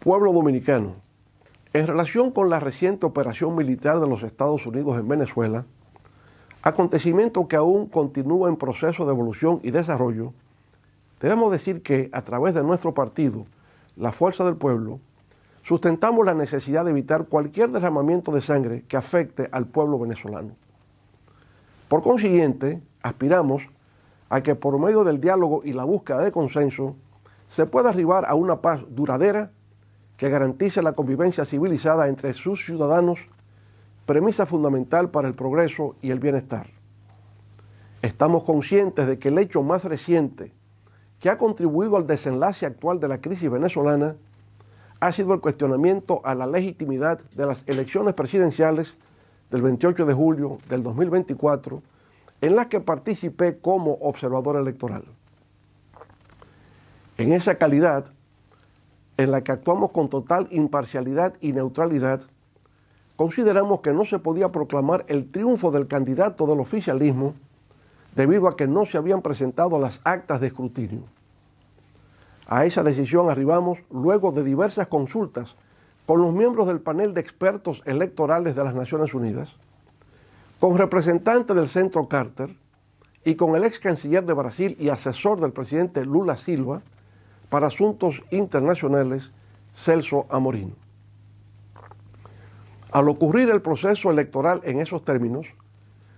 Pueblo dominicano, en relación con la reciente operación militar de los Estados Unidos en Venezuela, acontecimiento que aún continúa en proceso de evolución y desarrollo, debemos decir que a través de nuestro partido, la Fuerza del Pueblo, sustentamos la necesidad de evitar cualquier derramamiento de sangre que afecte al pueblo venezolano. Por consiguiente, aspiramos a que por medio del diálogo y la búsqueda de consenso se pueda arribar a una paz duradera que garantice la convivencia civilizada entre sus ciudadanos, premisa fundamental para el progreso y el bienestar. Estamos conscientes de que el hecho más reciente que ha contribuido al desenlace actual de la crisis venezolana ha sido el cuestionamiento a la legitimidad de las elecciones presidenciales del 28 de julio del 2024, en las que participé como observador electoral. En esa calidad, en la que actuamos con total imparcialidad y neutralidad, consideramos que no se podía proclamar el triunfo del candidato del oficialismo debido a que no se habían presentado las actas de escrutinio. A esa decisión arribamos luego de diversas consultas con los miembros del panel de expertos electorales de las Naciones Unidas, con representantes del Centro Carter y con el ex canciller de Brasil y asesor del presidente Lula Silva para asuntos internacionales, Celso Amorim. Al ocurrir el proceso electoral en esos términos,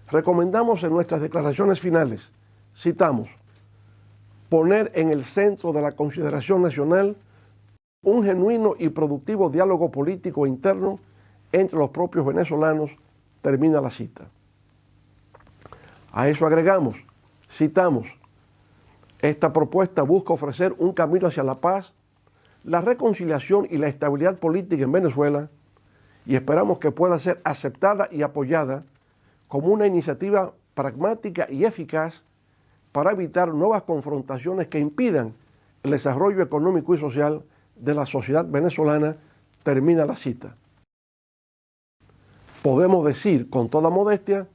recomendamos en nuestras declaraciones finales, citamos, poner en el centro de la consideración nacional un genuino y productivo diálogo político interno entre los propios venezolanos, termina la cita. A eso agregamos, citamos, esta propuesta busca ofrecer un camino hacia la paz, la reconciliación y la estabilidad política en Venezuela y esperamos que pueda ser aceptada y apoyada como una iniciativa pragmática y eficaz para evitar nuevas confrontaciones que impidan el desarrollo económico y social de la sociedad venezolana, termina la cita. Podemos decir con toda modestia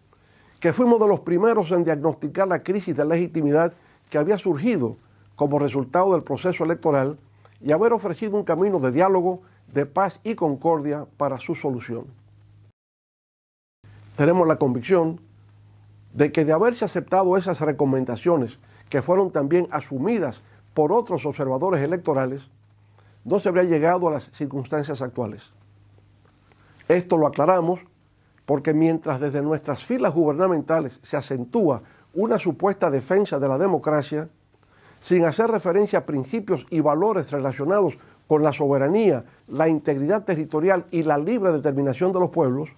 que fuimos de los primeros en diagnosticar la crisis de legitimidad que había surgido como resultado del proceso electoral y haber ofrecido un camino de diálogo, de paz y concordia para su solución. Tenemos la convicción de que de haberse aceptado esas recomendaciones, que fueron también asumidas por otros observadores electorales, no se habría llegado a las circunstancias actuales. Esto lo aclaramos porque mientras desde nuestras filas gubernamentales se acentúa una supuesta defensa de la democracia, sin hacer referencia a principios y valores relacionados con la soberanía, la integridad territorial y la libre determinación de los pueblos,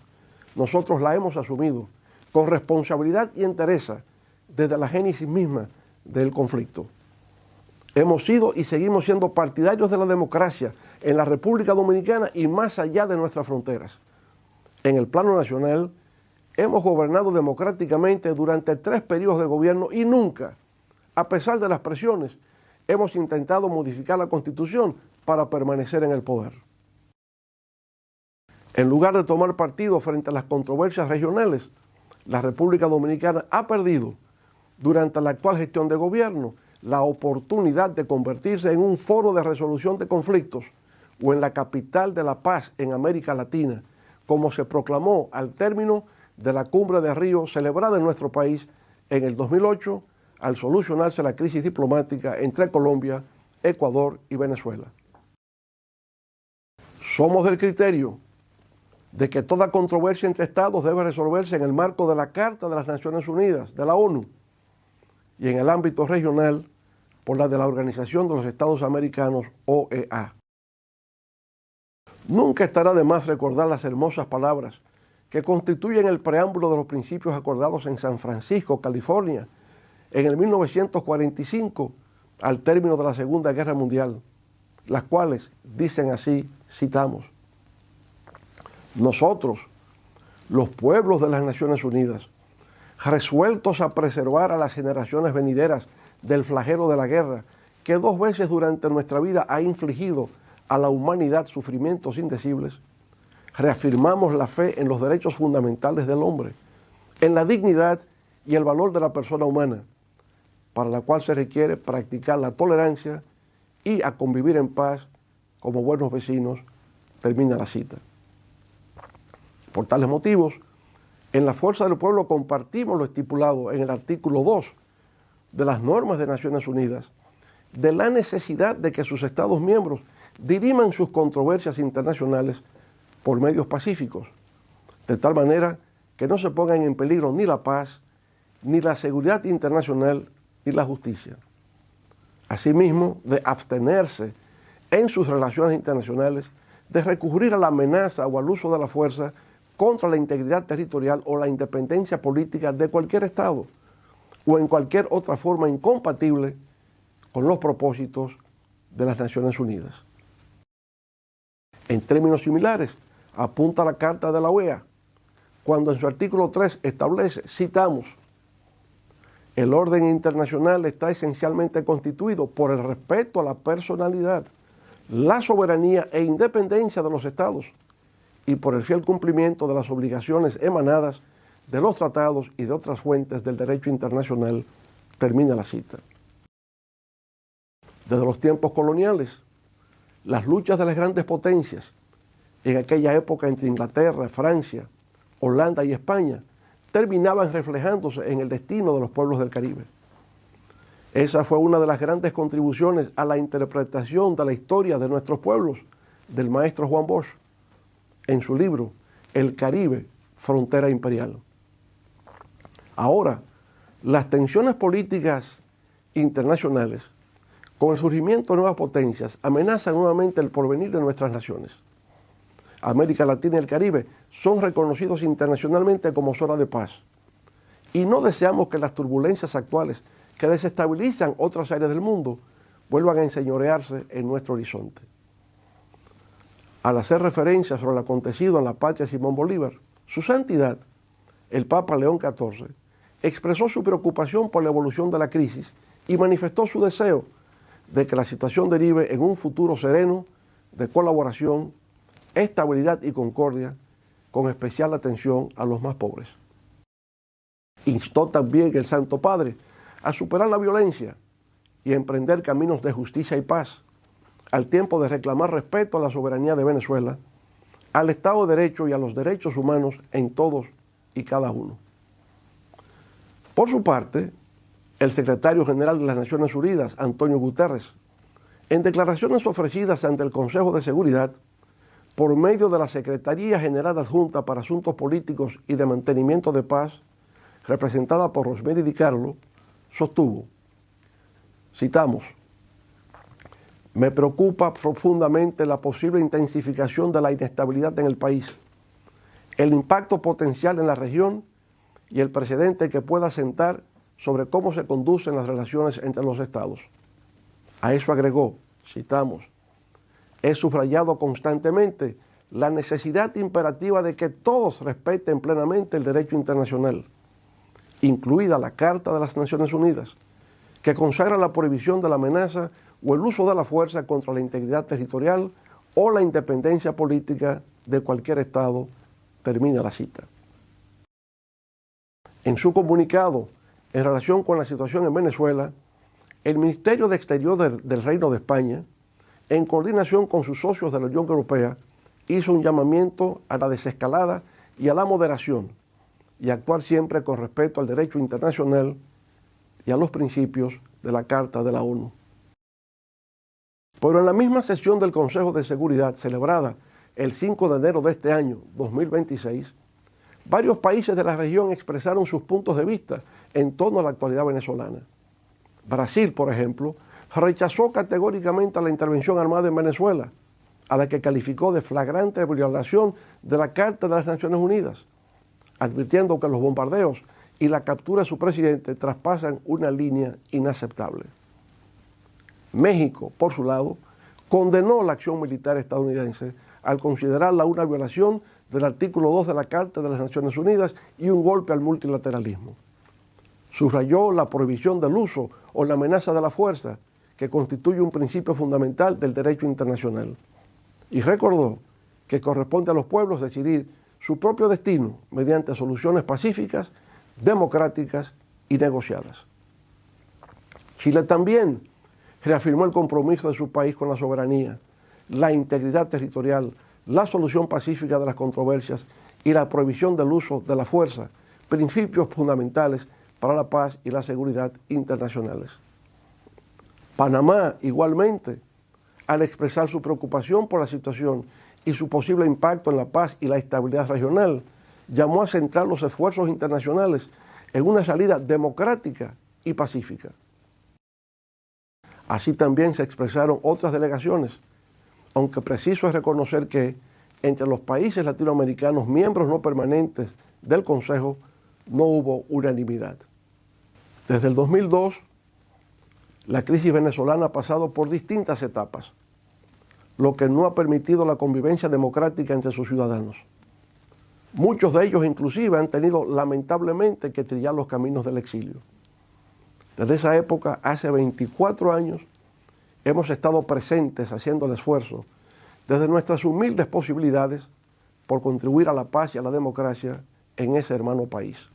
nosotros la hemos asumido con responsabilidad y entereza desde la génesis misma del conflicto. Hemos sido y seguimos siendo partidarios de la democracia en la República Dominicana y más allá de nuestras fronteras. En el plano nacional, hemos gobernado democráticamente durante 3 periodos de gobierno y nunca, a pesar de las presiones, hemos intentado modificar la Constitución para permanecer en el poder. En lugar de tomar partido frente a las controversias regionales, la República Dominicana ha perdido, durante la actual gestión de gobierno, la oportunidad de convertirse en un foro de resolución de conflictos o en la capital de la paz en América Latina, como se proclamó al término de la Cumbre de Río celebrada en nuestro país en el 2008 al solucionarse la crisis diplomática entre Colombia, Ecuador y Venezuela. Somos del criterio de que toda controversia entre estados debe resolverse en el marco de la Carta de las Naciones Unidas, de la ONU, y en el ámbito regional por la de la Organización de los Estados Americanos, OEA. Nunca estará de más recordar las hermosas palabras que constituyen el preámbulo de los principios acordados en San Francisco, California, en el 1945, al término de la Segunda Guerra Mundial, las cuales dicen así, citamos, nosotros, los pueblos de las Naciones Unidas, resueltos a preservar a las generaciones venideras del flagelo de la guerra, que 2 veces durante nuestra vida ha infligido a la humanidad sufrimientos indecibles, reafirmamos la fe en los derechos fundamentales del hombre, en la dignidad y el valor de la persona humana, para la cual se requiere practicar la tolerancia y a convivir en paz como buenos vecinos, termina la cita. Por tales motivos, en la Fuerza del Pueblo compartimos lo estipulado en el artículo 2 de las normas de Naciones Unidas, de la necesidad de que sus Estados miembros diriman sus controversias internacionales por medios pacíficos, de tal manera que no se pongan en peligro ni la paz, ni la seguridad internacional, ni la justicia. Asimismo, de abstenerse en sus relaciones internacionales de recurrir a la amenaza o al uso de la fuerza contra la integridad territorial o la independencia política de cualquier Estado o en cualquier otra forma incompatible con los propósitos de las Naciones Unidas. En términos similares, apunta la Carta de la OEA, cuando en su artículo 3 establece, citamos, el orden internacional está esencialmente constituido por el respeto a la personalidad, la soberanía e independencia de los Estados y por el fiel cumplimiento de las obligaciones emanadas de los tratados y de otras fuentes del derecho internacional, termina la cita. Desde los tiempos coloniales, las luchas de las grandes potencias, en aquella época entre Inglaterra, Francia, Holanda y España, terminaban reflejándose en el destino de los pueblos del Caribe. Esa fue una de las grandes contribuciones a la interpretación de la historia de nuestros pueblos del maestro Juan Bosch, en su libro El Caribe, Frontera Imperial. Ahora, las tensiones políticas internacionales, con el surgimiento de nuevas potencias, amenazan nuevamente el porvenir de nuestras naciones. América Latina y el Caribe son reconocidos internacionalmente como zona de paz. Y no deseamos que las turbulencias actuales que desestabilizan otras áreas del mundo vuelvan a enseñorearse en nuestro horizonte. Al hacer referencia sobre lo acontecido en la patria de Simón Bolívar, su santidad, el Papa León XIV, expresó su preocupación por la evolución de la crisis y manifestó su deseo de que la situación derive en un futuro sereno de colaboración, estabilidad y concordia, con especial atención a los más pobres. Instó también el Santo Padre a superar la violencia y a emprender caminos de justicia y paz, al tiempo de reclamar respeto a la soberanía de Venezuela, al Estado de Derecho y a los derechos humanos en todos y cada uno. Por su parte, el secretario general de las Naciones Unidas, Antonio Guterres, en declaraciones ofrecidas ante el Consejo de Seguridad, por medio de la Secretaría General Adjunta para Asuntos Políticos y de Mantenimiento de Paz, representada por Rosemary DiCarlo, sostuvo, citamos, me preocupa profundamente la posible intensificación de la inestabilidad en el país, el impacto potencial en la región y el precedente que pueda sentar sobre cómo se conducen las relaciones entre los estados. A eso agregó, citamos, he subrayado constantemente la necesidad imperativa de que todos respeten plenamente el derecho internacional, incluida la Carta de las Naciones Unidas, que consagra la prohibición de la amenaza o el uso de la fuerza contra la integridad territorial o la independencia política de cualquier Estado, termina la cita. En su comunicado en relación con la situación en Venezuela, el Ministerio de Exteriores del Reino de España, en coordinación con sus socios de la Unión Europea, hizo un llamamiento a la desescalada y a la moderación, y actuar siempre con respeto al derecho internacional y a los principios de la Carta de la ONU. Pero en la misma sesión del Consejo de Seguridad, celebrada el 5 de enero de este año, 2026, varios países de la región expresaron sus puntos de vista en torno a la actualidad venezolana. Brasil, por ejemplo, rechazó categóricamente la intervención armada en Venezuela, a la que calificó de flagrante violación de la Carta de las Naciones Unidas, advirtiendo que los bombardeos y la captura de su presidente traspasan una línea inaceptable. México, por su lado, condenó la acción militar estadounidense al considerarla una violación del artículo 2 de la Carta de las Naciones Unidas y un golpe al multilateralismo. Subrayó la prohibición del uso o la amenaza de la fuerza, que constituye un principio fundamental del derecho internacional, y recordó que corresponde a los pueblos decidir su propio destino mediante soluciones pacíficas, democráticas y negociadas. Chile también reafirmó el compromiso de su país con la soberanía, la integridad territorial, la solución pacífica de las controversias y la prohibición del uso de la fuerza, principios fundamentales para la paz y la seguridad internacionales. Panamá, igualmente, al expresar su preocupación por la situación y su posible impacto en la paz y la estabilidad regional, llamó a centrar los esfuerzos internacionales en una salida democrática y pacífica. Así también se expresaron otras delegaciones, aunque preciso es reconocer que entre los países latinoamericanos miembros no permanentes del Consejo no hubo unanimidad. Desde el 2002, la crisis venezolana ha pasado por distintas etapas, lo que no ha permitido la convivencia democrática entre sus ciudadanos. Muchos de ellos inclusive han tenido lamentablemente que trillar los caminos del exilio. Desde esa época, hace 24 años, hemos estado presentes haciendo el esfuerzo desde nuestras humildes posibilidades por contribuir a la paz y a la democracia en ese hermano país.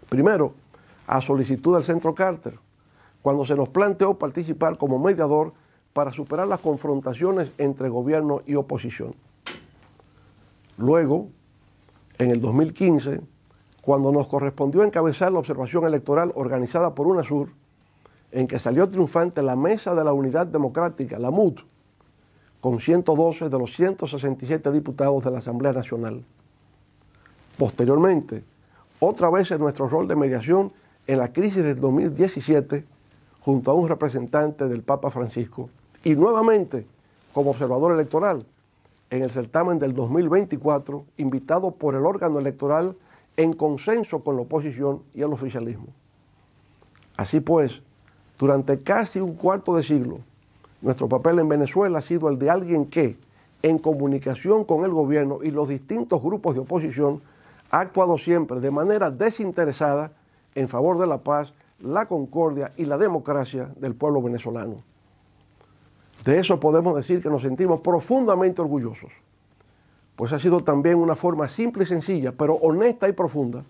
Primero, a solicitud del Centro Carter, cuando se nos planteó participar como mediador para superar las confrontaciones entre gobierno y oposición. Luego, en el 2015, cuando nos correspondió encabezar la observación electoral organizada por UNASUR, en que salió triunfante la Mesa de la Unidad Democrática, la MUD, con 112 de los 167 diputados de la Asamblea Nacional. Posteriormente, otra vez en nuestro rol de mediación en la crisis del 2017, junto a un representante del Papa Francisco, y nuevamente como observador electoral en el certamen del 2024, invitado por el órgano electoral en consenso con la oposición y el oficialismo. Así pues, durante casi un cuarto de siglo, nuestro papel en Venezuela ha sido el de alguien que, en comunicación con el gobierno y los distintos grupos de oposición, ha actuado siempre de manera desinteresada en favor de la paz, la concordia y la democracia del pueblo venezolano. De eso podemos decir que nos sentimos profundamente orgullosos, pues ha sido también una forma simple y sencilla, pero honesta y profunda,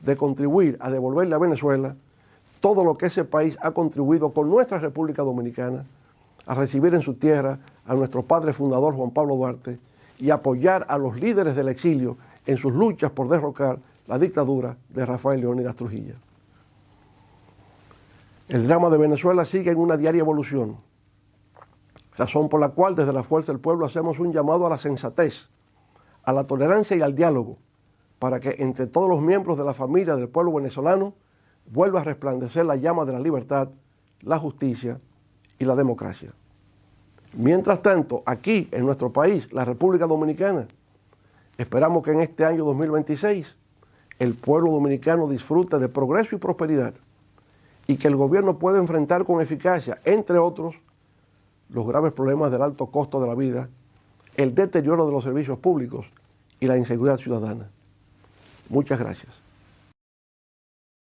de contribuir a devolverle a Venezuela todo lo que ese país ha contribuido con nuestra República Dominicana, a recibir en su tierra a nuestro padre fundador Juan Pablo Duarte y apoyar a los líderes del exilio en sus luchas por derrocar la dictadura de Rafael Leónidas Trujillo. El drama de Venezuela sigue en una diaria evolución, razón por la cual desde la Fuerza del Pueblo hacemos un llamado a la sensatez, a la tolerancia y al diálogo, para que entre todos los miembros de la familia del pueblo venezolano vuelva a resplandecer la llama de la libertad, la justicia y la democracia. Mientras tanto, aquí en nuestro país, la República Dominicana, esperamos que en este año 2026 el pueblo dominicano disfrute de progreso y prosperidad y que el gobierno pueda enfrentar con eficacia, entre otros, los graves problemas del alto costo de la vida, el deterioro de los servicios públicos y la inseguridad ciudadana. Muchas gracias.